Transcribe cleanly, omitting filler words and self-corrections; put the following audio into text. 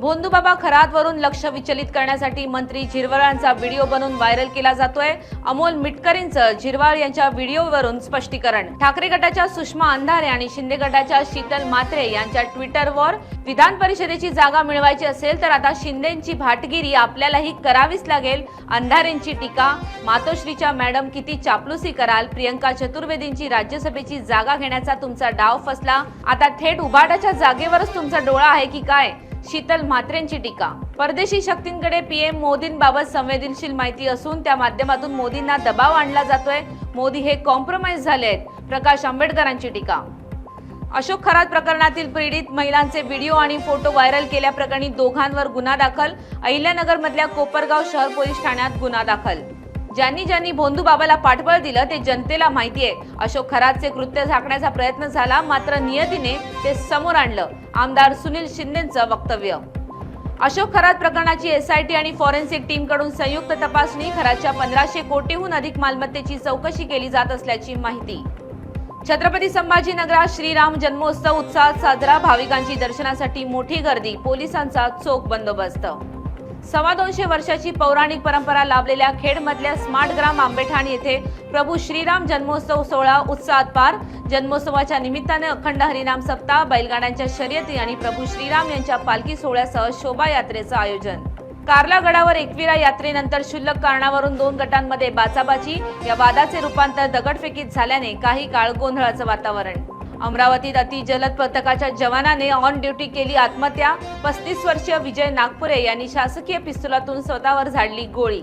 भोंदूबाबा खरातवरून लक्ष विचलित करण्यासाठी मंत्री झिरवाळांचा व्हिडिओ बनवून व्हायरल केला जातोय। अमोल मिटकरींचं झिरवाळ यांच्या व्हिडिओवरून स्पष्टीकरण। ठाकरे गटाच्या सुषमा अंधारे आणि शिंदे गटाच्या शीतल म्हात्रे यांच्या ट्विटरवर विधान परिषदेची जागा मिळवायची असेल तर आता शिंदेंची भाटगिरी आपल्यालाही करावीच लागेल। अंधारेंची टीका, मातोश्रीच्या मॅडम किती चापलुसी कराल। प्रियंका चतुर्वेदींची राज्यसभेची जागा घेण्याचा तुमचा डाव फसला, आता थेट उभाटाच्या जागेवरच तुमचा डोळा आहे की काय। शीतल म्हात्रेंची टीका, परदेशी शक्तींकडे पीएम मोदींबाबत संवेदनशील माहिती असून त्या माध्यमातून मोदींना दबाव आणला जातोय। मोदी हे कॉम्प्रोमाइज झाले आहेत। प्रकाश आंबेडकरांची टीका, अशोक खरात प्रकरणातील पीडित महिलांचे व्हिडिओ आणि फोटो व्हायरल केल्याप्रकरणी दोघांवर गुन्हा दाखल। अहिल्यानगर मधल्या कोपरगाव शहर पोलीस ठाण्यात गुन्हा दाखल। ज्यांनी भोंदूबाबाला पाठबळ दिलं ते जनतेला माहिती आहे। अशोक खरातचे कृत्य झाकण्याचा प्रयत्न झाला, मात्र नियतीने ते समोर आणलं। आमदार सुनील शिंदेंचं वक्तव्य। अशोक खरात प्रकरणाची एसआयटी आणि फॉरेन्सिक टीमकडून संयुक्त तपासणी। खरातच्या 1500 कोटीहून अधिक मालमत्तेची चौकशी केली जात असल्याची माहिती। छत्रपती संभाजीनगरात श्रीराम जन्मोत्सव उत्साहात साजरा। भाविकांची दर्शनासाठी मोठी गर्दी, पोलिसांचा चोख बंदोबस्त। 250 वर्षाची पौराणिक परंपरा लाभलेल्या खेडमधल्या स्मार्ट ग्राम आंबेठाण येथे प्रभू श्रीराम जन्मोत्सव सोहळा उत्साहात पार। जन्मोत्सवाच्या निमित्ताने अखंड हरिनाम सप्ताह, बैलगाड्यांच्या शर्यती आणि प्रभू श्रीराम यांच्या पालखी सोहळ्यासह शोभायात्रेचं आयोजन। कार्ला गडावर एकविरा यात्रेनंतर क्षुल्लक कारणावरून 2 गटांमध्ये बाचाबाची। या वादाचे रूपांतर दगडफेकीत झाल्याने काही काळ गोंधळाचं वातावरण। अमरावतीत अतिजलद पथकाच्या जवानाने ऑन ड्युटी केली आत्महत्या। 35 वर्षीय विजय नागपुरे यांनी शासकीय पिस्तुलातून स्वतःवर झाडली गोळी।